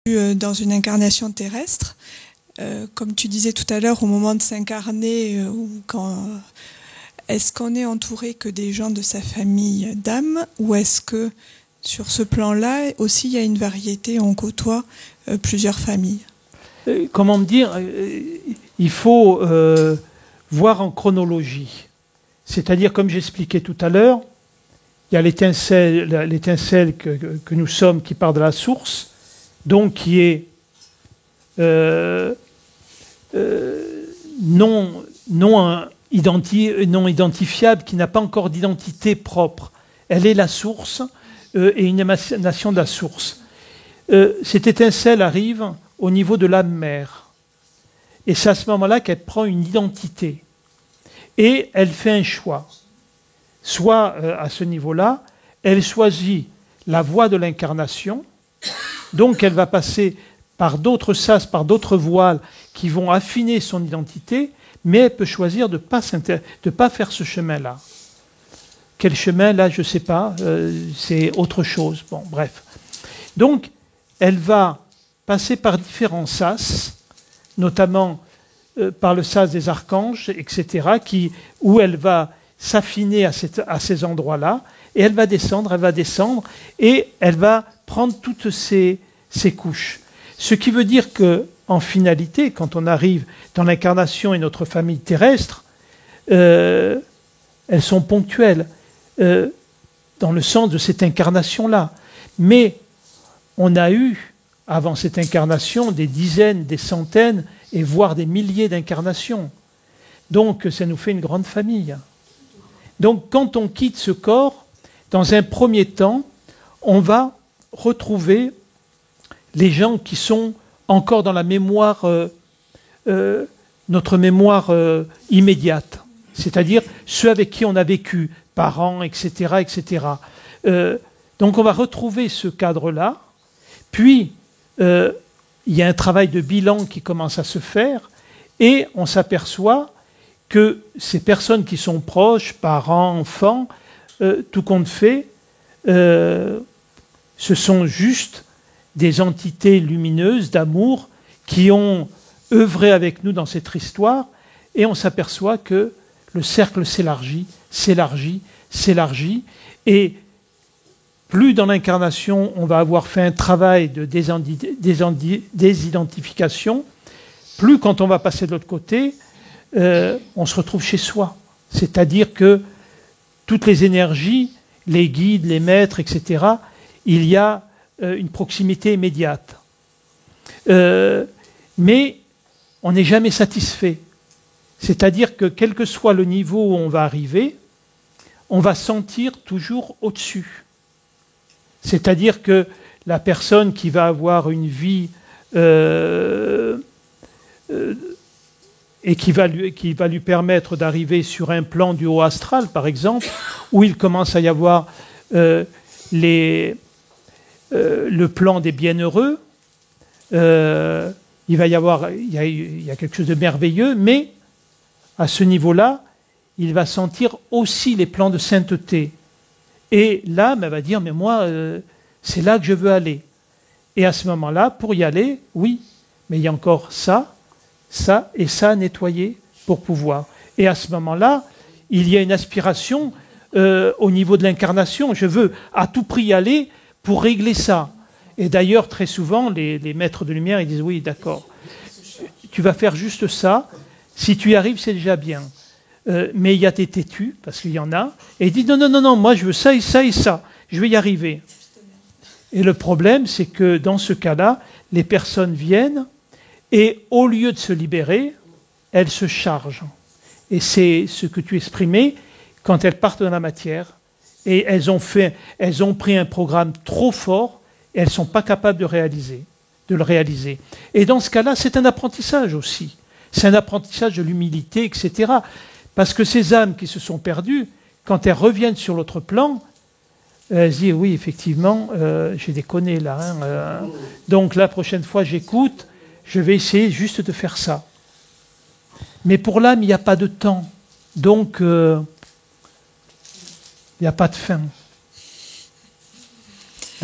dans une incarnation terrestre. Comme tu disais tout à l'heure, au moment de s'incarner, est-ce qu'on est entouré que des gens de sa famille d'âme, ou est-ce que sur ce plan-là aussi il y a une variété, on côtoie plusieurs familles? Comment me dire, il faut voir en chronologie. C'est-à-dire, comme j'expliquais tout à l'heure, il y a l'étincelle que nous sommes qui part de la source, donc qui est non identifiable, qui n'a pas encore d'identité propre. Elle est la source et une émanation de la source. Cette étincelle arrive au niveau de l'âme mère. Et c'est à ce moment-là qu'elle prend une identité. Et elle fait un choix. Soit à ce niveau-là, elle choisit la voie de l'incarnation. Donc elle va passer par d'autres sas, par d'autres voiles qui vont affiner son identité, mais elle peut choisir de ne pas faire ce chemin-là. Quel chemin, là, je ne sais pas, c'est autre chose. Bon, bref. Donc, elle va passer par différents sas, notamment par le sas des archanges, etc., où elle va s'affiner à ces endroits-là, et elle va descendre, et elle va prendre toutes ces couches. Ce qui veut dire qu'en finalité, quand on arrive dans l'incarnation et notre famille terrestre, elles sont ponctuelles, dans le sens de cette incarnation-là. Mais on a eu, avant cette incarnation, des dizaines, des centaines, et voire des milliers d'incarnations. Donc ça nous fait une grande famille. Donc quand on quitte ce corps, dans un premier temps, on va retrouver les gens qui sont encore dans la mémoire, notre mémoire immédiate, c'est-à-dire ceux avec qui on a vécu, parents, etc., etc. Donc on va retrouver ce cadre-là, puis il y a un travail de bilan qui commence à se faire, et on s'aperçoit que ces personnes qui sont proches, parents, enfants, tout compte fait, ce sont juste des entités lumineuses d'amour qui ont œuvré avec nous dans cette histoire, et on s'aperçoit que le cercle s'élargit, et plus dans l'incarnation on va avoir fait un travail de désidentification, plus quand on va passer de l'autre côté, on se retrouve chez soi. C'est-à-dire que toutes les énergies, les guides, les maîtres, etc., il y a une proximité immédiate. Mais on n'est jamais satisfait. C'est-à-dire que quel que soit le niveau où on va arriver, on va sentir toujours au-dessus. C'est-à-dire que la personne qui va avoir une vie et qui va lui permettre d'arriver sur un plan du haut astral, par exemple, où il commence à y avoir le plan des bienheureux, il y a quelque chose de merveilleux, mais à ce niveau-là, il va sentir aussi les plans de sainteté. Et l'âme, elle va dire, mais moi, c'est là que je veux aller. Et à ce moment-là, pour y aller, oui, mais il y a encore ça et ça à nettoyer pour pouvoir. Et à ce moment-là, il y a une aspiration au niveau de l'incarnation. Je veux à tout prix y aller pour régler ça. Et d'ailleurs, très souvent, les maîtres de lumière, ils disent, oui, d'accord, tu vas faire juste ça. Si tu y arrives, c'est déjà bien. Mais il y a des têtus, parce qu'il y en a, et ils disent, non, moi je veux ça et ça et ça. Je vais y arriver. Et le problème, c'est que dans ce cas-là, les personnes viennent, et au lieu de se libérer, elles se chargent. Et c'est ce que tu exprimais quand elles partent dans la matière. Et elles ont pris un programme trop fort, et elles ne sont pas capables de le réaliser. Et dans ce cas-là, c'est un apprentissage aussi. C'est un apprentissage de l'humilité, etc. Parce que ces âmes qui se sont perdues, quand elles reviennent sur l'autre plan, elles disent, oui, effectivement, j'ai déconné là. Donc la prochaine fois, j'écoute, je vais essayer juste de faire ça. Mais pour l'âme, il n'y a pas de temps. Donc, il n'y a pas de fin.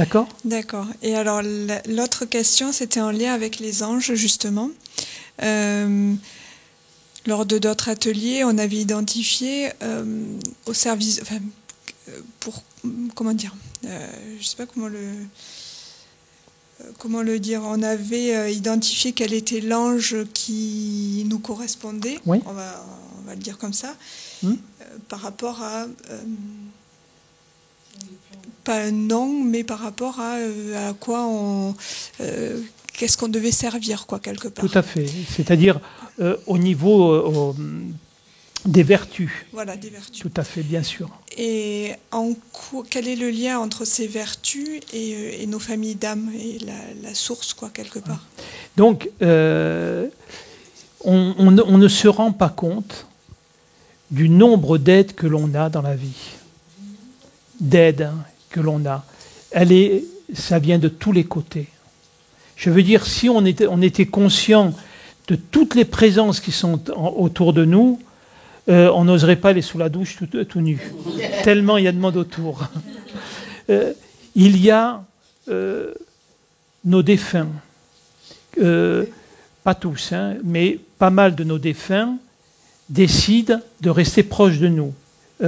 D'accord ? D'accord. Et alors, l'autre question, c'était en lien avec les anges, justement. Lors de d'autres ateliers, on avait identifié au service... Enfin, comment dire, je sais pas comment le dire. On avait identifié quel était l'ange qui nous correspondait. Oui. On va le dire comme ça. Par rapport à pas un nom, mais par rapport à quoi qu'est-ce qu'on devait servir, quoi, quelque part. Tout à fait. C'est-à-dire au niveau des vertus. Voilà, des vertus. Tout à fait, bien sûr. Et quel est le lien entre ces vertus et nos familles d'âmes et la source, quoi, quelque part? Donc, on ne se rend pas compte du nombre d'aides que l'on a dans la vie. D'aides que l'on a. Ça vient de tous les côtés. Je veux dire, si on était conscient de toutes les présences qui sont autour de nous, on n'oserait pas aller sous la douche tout nu. Tellement il y a de monde autour. Il y a nos défunts. Pas tous, hein, mais pas mal de nos défunts décident de rester proches de nous. Ils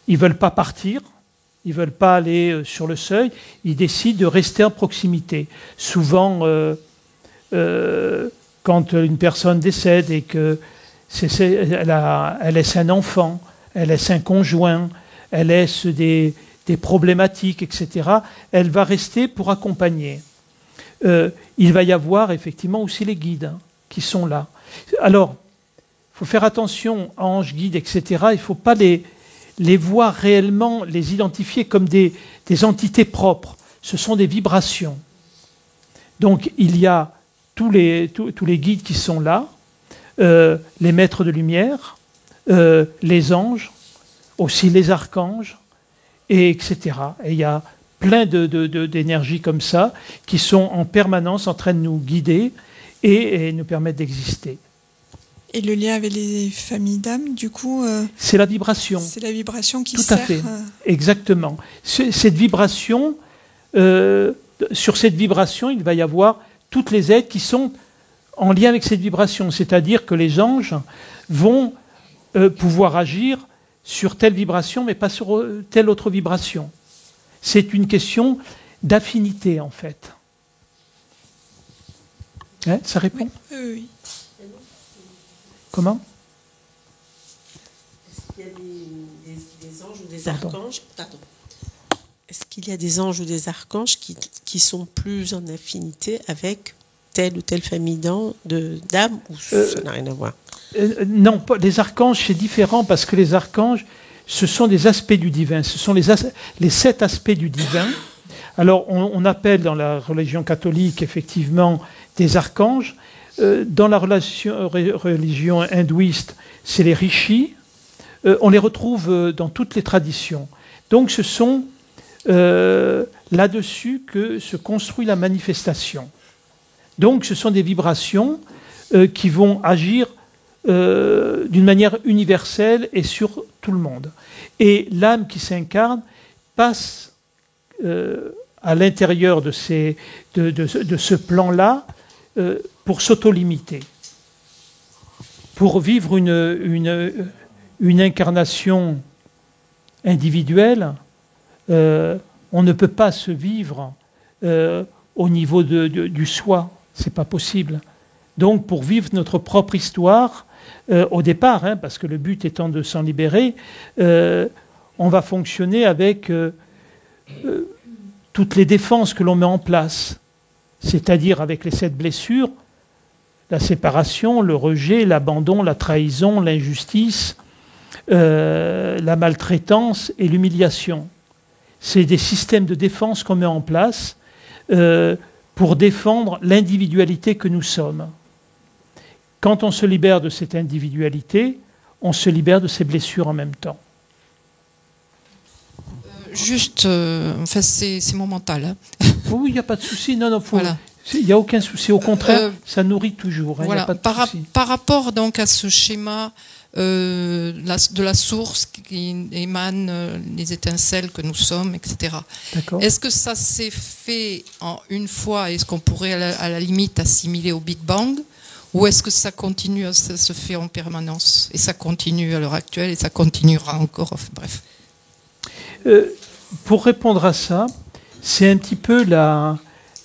ne veulent pas partir, ils ne veulent pas aller sur le seuil, ils décident de rester en proximité. Souvent, quand une personne décède et que elle laisse un enfant, elle laisse un conjoint, elle laisse des problématiques, etc., elle va rester pour accompagner. Il va y avoir effectivement aussi les guides qui sont là. Alors, il faut faire attention, anges, guides, etc. Il ne faut pas les voir réellement, les identifier comme des entités propres. Ce sont des vibrations. Donc, il y a tous les guides qui sont là, les maîtres de lumière, les anges, aussi les archanges, etc. Et il y a plein d'énergies comme ça qui sont en permanence en train de nous guider et nous permettre d'exister. Et le lien avec les familles d'âmes, du coup... c'est la vibration. C'est la vibration qui Tout sert... à fait, exactement. Cette vibration, sur cette vibration, il va y avoir toutes les aides qui sont en lien avec cette vibration. C'est-à-dire que les anges vont pouvoir agir sur telle vibration, mais pas sur telle autre vibration. C'est une question d'affinité, en fait. Hein, ça répond ? Oui. Comment ? Est-ce qu'il y a des anges ou des archanges ? Pardon. Est-ce qu'il y a des anges ou des archanges qui sont plus en affinité avec telle ou telle famille d'âmes ou ça n'a rien à voir ? Non, les archanges, c'est différent parce que les archanges, ce sont des aspects du divin. Ce sont les 7 aspects du divin. Alors, on appelle dans la religion catholique, effectivement, des archanges. Dans la religion hindouiste, c'est les rishis. On les retrouve dans toutes les traditions. Donc, ce sont là-dessus que se construit la manifestation. Donc, ce sont des vibrations qui vont agir d'une manière universelle et sur tout le monde. Et l'âme qui s'incarne passe à l'intérieur de ce plan-là pour s'auto-limiter, pour vivre une incarnation individuelle. On ne peut pas se vivre au niveau du soi, c'est pas possible. Donc, pour vivre notre propre histoire, au départ, parce que le but étant de s'en libérer, on va fonctionner avec toutes les défenses que l'on met en place, c'est-à-dire avec les 7 blessures, la séparation, le rejet, l'abandon, la trahison, l'injustice, la maltraitance et l'humiliation. C'est des systèmes de défense qu'on met en place pour défendre l'individualité que nous sommes. Quand on se libère de cette individualité, on se libère de ses blessures en même temps. Juste, enfin, c'est mon mental. Hein. Oui, il n'y a pas de souci. Non, voilà. Il n'y a aucun souci. Au contraire, ça nourrit toujours. Voilà. Y a pas de souci. Par rapport donc à ce schéma de la source qui émane les étincelles que nous sommes, etc. D'accord. Est-ce que ça s'est fait en une fois? Est-ce qu'on pourrait à la limite assimiler au Big Bang? Ou est-ce que ça continue, ça se fait en permanence? Et ça continue à l'heure actuelle et ça continuera encore, bref. Pour répondre à ça, c'est un petit peu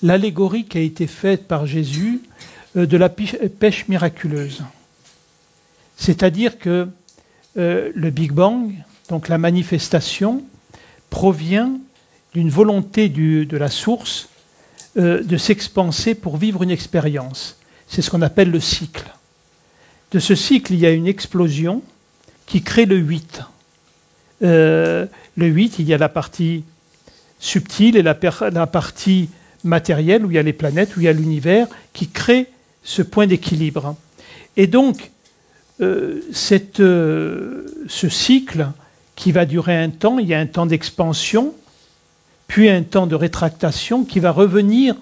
l'allégorie qui a été faite par Jésus de la pêche miraculeuse. C'est-à-dire que le Big Bang, donc la manifestation, provient d'une volonté de la source de s'expanser pour vivre une expérience. C'est ce qu'on appelle le cycle. De ce cycle, il y a une explosion qui crée le 8. Le 8, il y a la partie subtile et la partie matérielle, où il y a les planètes, où il y a l'univers, qui crée ce point d'équilibre. Et donc, ce cycle qui va durer un temps, il y a un temps d'expansion, puis un temps de rétractation qui va revenir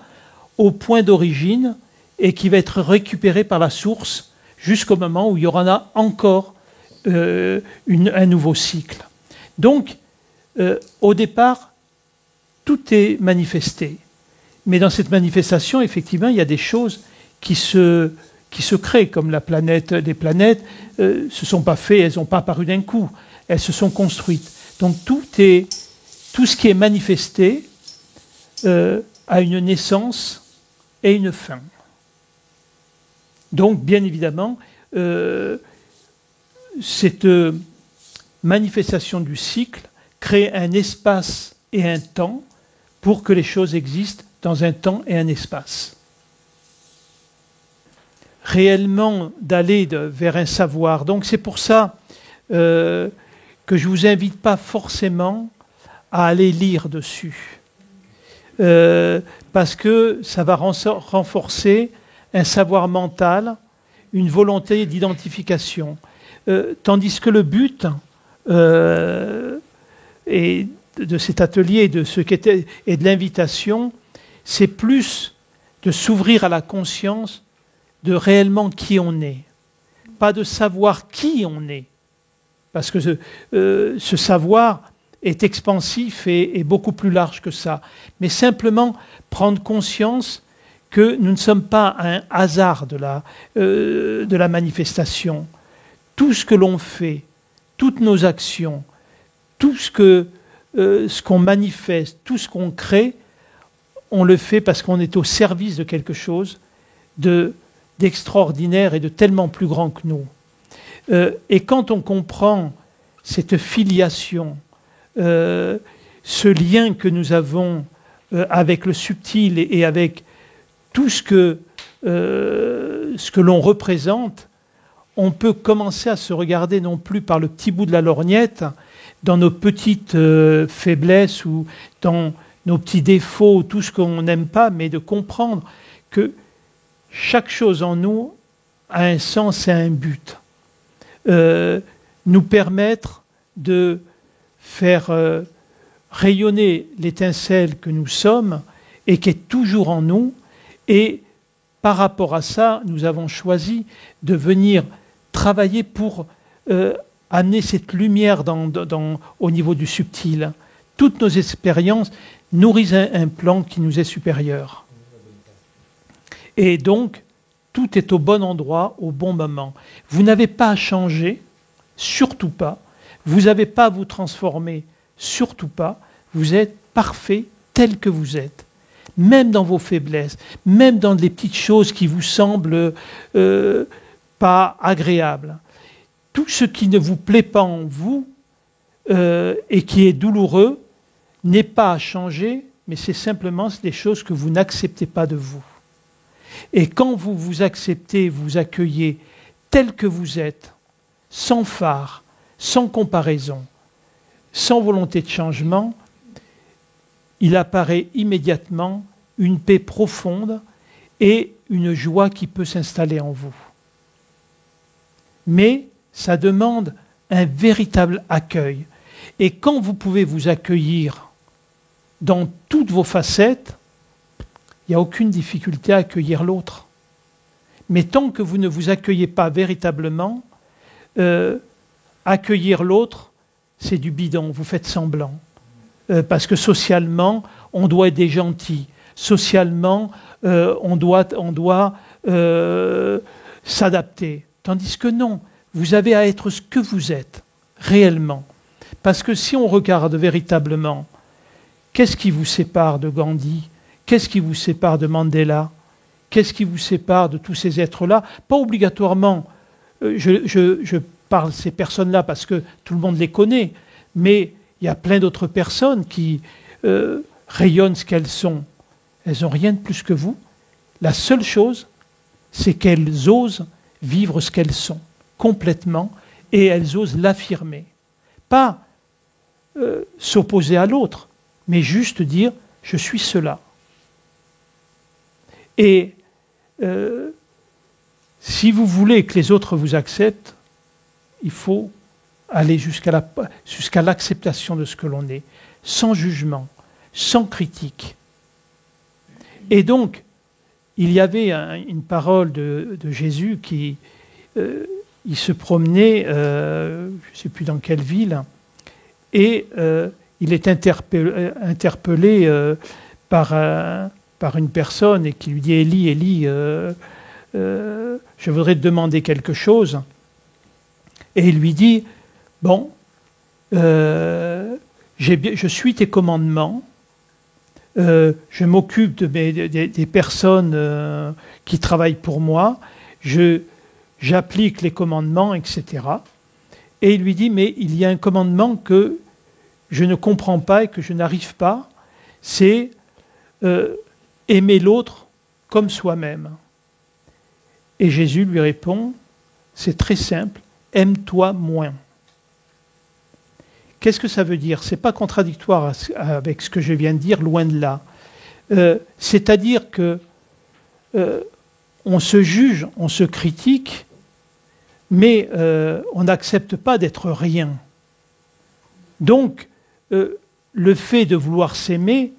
au point d'origine et qui va être récupéré par la source jusqu'au moment où il y aura encore un nouveau cycle. Donc, au départ, tout est manifesté. Mais dans cette manifestation, effectivement, il y a des choses qui se créent, comme la planète. Les planètes ne se sont pas faites, elles n'ont pas apparu d'un coup. Elles se sont construites. Donc tout ce qui est manifesté a une naissance et une fin. Donc, bien évidemment, cette manifestation du cycle crée un espace et un temps pour que les choses existent dans un temps et un espace. Réellement, d'aller vers un savoir. Donc, c'est pour ça que je ne vous invite pas forcément à aller lire dessus. Parce que ça va renforcer un savoir mental, une volonté d'identification. Tandis que le but de cet atelier et de l'invitation, c'est plus de s'ouvrir à la conscience de réellement qui on est. Pas de savoir qui on est. Parce que ce savoir est expansif et beaucoup plus large que ça. Mais simplement prendre conscience que nous ne sommes pas un hasard de la manifestation. Tout ce que l'on fait, toutes nos actions, tout ce qu'on manifeste, tout ce qu'on crée, on le fait parce qu'on est au service de quelque chose d'extraordinaire et de tellement plus grand que nous. Et quand on comprend cette filiation, ce lien que nous avons avec le subtil et avec tout ce que l'on représente, on peut commencer à se regarder non plus par le petit bout de la lorgnette, dans nos petites faiblesses ou dans nos petits défauts, tout ce qu'on n'aime pas, mais de comprendre que chaque chose en nous a un sens et un but. Nous permettre de faire rayonner l'étincelle que nous sommes et qui est toujours en nous. Et par rapport à ça, nous avons choisi de venir travailler pour amener cette lumière au niveau du subtil. Toutes nos expériences nourrissent un plan qui nous est supérieur. Et donc, tout est au bon endroit, au bon moment. Vous n'avez pas à changer, surtout pas. Vous n'avez pas à vous transformer, surtout pas. Vous êtes parfait tel que vous êtes. Même dans vos faiblesses, même dans les petites choses qui vous semblent pas agréables. Tout ce qui ne vous plaît pas en vous et qui est douloureux n'est pas à changer, mais c'est simplement des choses que vous n'acceptez pas de vous. Et quand vous vous acceptez, vous accueillez tel que vous êtes, sans phare, sans comparaison, sans volonté de changement, il apparaît immédiatement une paix profonde et une joie qui peut s'installer en vous. Mais ça demande un véritable accueil. Et quand vous pouvez vous accueillir dans toutes vos facettes, il n'y a aucune difficulté à accueillir l'autre. Mais tant que vous ne vous accueillez pas véritablement, accueillir l'autre, c'est du bidon, vous faites semblant. Parce que socialement, on doit être des gentils. Socialement, on doit s'adapter. Tandis que non, vous avez à être ce que vous êtes, réellement. Parce que si on regarde véritablement, qu'est-ce qui vous sépare de Gandhi? Qu'est-ce qui vous sépare de Mandela? Qu'est-ce qui vous sépare de tous ces êtres-là? Pas obligatoirement, je parle de ces personnes-là parce que tout le monde les connaît, mais il y a plein d'autres personnes qui rayonnent ce qu'elles sont. Elles n'ont rien de plus que vous. La seule chose, c'est qu'elles osent vivre ce qu'elles sont, complètement, et elles osent l'affirmer. Pas s'opposer à l'autre, mais juste dire « je suis cela ». Et si vous voulez que les autres vous acceptent, il faut aller jusqu'à l'acceptation de ce que l'on est, sans jugement, sans critique. Et donc, il y avait une parole de Jésus qui il se promenait, je ne sais plus dans quelle ville, et il est interpellé par une personne et qui lui dit « Élie, Élie, je voudrais te demander quelque chose ». Et il lui dit « Bon, je suis tes commandements, je m'occupe des personnes qui travaillent pour moi, j'applique les commandements, etc. » Et il lui dit « Mais il y a un commandement que je ne comprends pas et que je n'arrive pas, c'est aimer l'autre comme soi-même. » Et Jésus lui répond « C'est très simple, aime-toi moins. » Qu'est-ce que ça veut dire? Ce n'est pas contradictoire avec ce que je viens de dire, loin de là. C'est-à-dire que on se juge, on se critique, mais on n'accepte pas d'être rien. Donc, le fait de vouloir s'aimer,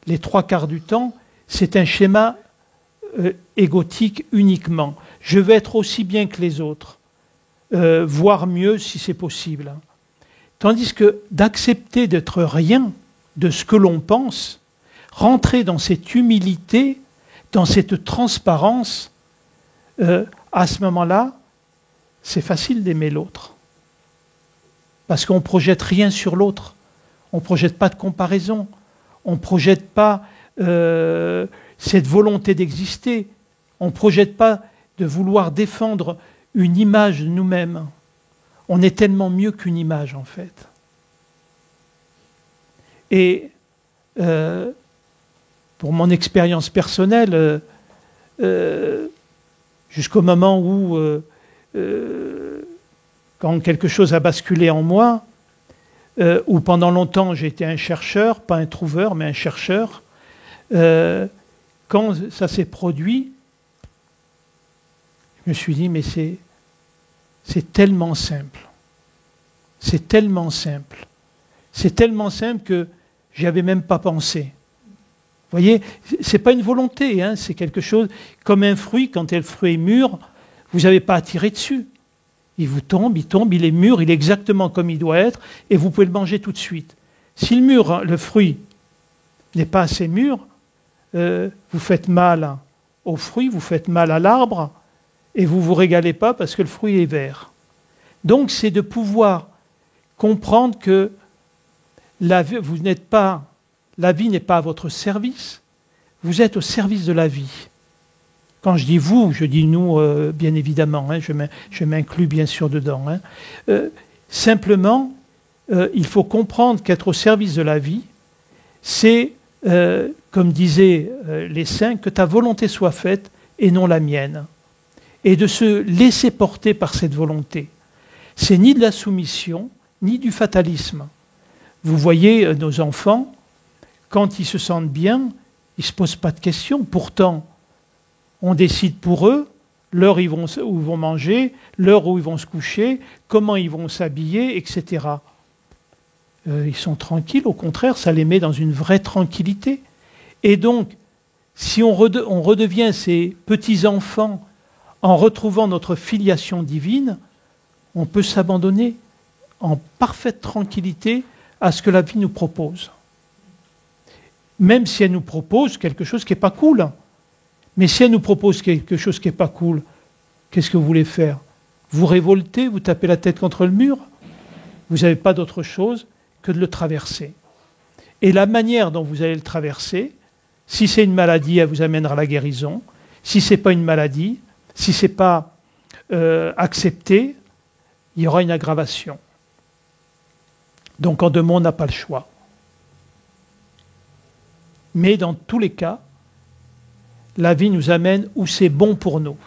les 3/4 du temps, c'est un schéma égotique uniquement. Je veux être aussi bien que les autres, voire mieux si c'est possible. Tandis que d'accepter d'être rien de ce que l'on pense, rentrer dans cette humilité, dans cette transparence, à ce moment-là, c'est facile d'aimer l'autre. Parce qu'on ne projette rien sur l'autre. On ne projette pas de comparaison. On ne projette pas cette volonté d'exister. On ne projette pas de vouloir défendre une image de nous-mêmes. On est tellement mieux qu'une image, en fait. Et pour mon expérience personnelle, jusqu'au moment où, quand quelque chose a basculé en moi, où pendant longtemps j'ai été un chercheur, pas un trouveur, mais un chercheur, quand ça s'est produit, je me suis dit, mais c'est tellement simple. C'est tellement simple. C'est tellement simple que j'y avais même pas pensé. Vous voyez, c'est pas une volonté, hein, c'est quelque chose comme un fruit, quand le fruit est mûr, vous n'avez pas à tirer dessus. Il vous tombe, il est mûr, il est exactement comme il doit être, et vous pouvez le manger tout de suite. Si le fruit n'est pas assez mûr, vous faites mal au fruit, vous faites mal à l'arbre, et vous ne vous régalez pas parce que le fruit est vert. Donc c'est de pouvoir comprendre que la vie n'est pas à votre service, vous êtes au service de la vie. Quand je dis vous, je dis nous, bien évidemment, hein, je m'inclus bien sûr dedans. Hein. Simplement, il faut comprendre qu'être au service de la vie, c'est, comme disaient les saints, que ta volonté soit faite et non la mienne. Et de se laisser porter par cette volonté. C'est ni de la soumission, ni du fatalisme. Vous voyez nos enfants, quand ils se sentent bien, ils ne se posent pas de questions. Pourtant, on décide pour eux l'heure où ils vont manger, l'heure où ils vont se coucher, comment ils vont s'habiller, etc. Ils sont tranquilles, au contraire, ça les met dans une vraie tranquillité. Et donc, si on redevient ces petits-enfants en retrouvant notre filiation divine, on peut s'abandonner en parfaite tranquillité à ce que la vie nous propose. Même si elle nous propose quelque chose qui n'est pas cool. Mais si elle nous propose quelque chose qui n'est pas cool, qu'est-ce que vous voulez faire? Vous révoltez, vous tapez la tête contre le mur? Vous n'avez pas d'autre chose que de le traverser. Et la manière dont vous allez le traverser, si c'est une maladie, elle vous amènera à la guérison. Si ce n'est pas une maladie, si ce n'est pas accepté, il y aura une aggravation. Donc en 2 mots, on n'a pas le choix. Mais dans tous les cas, la vie nous amène où c'est bon pour nous.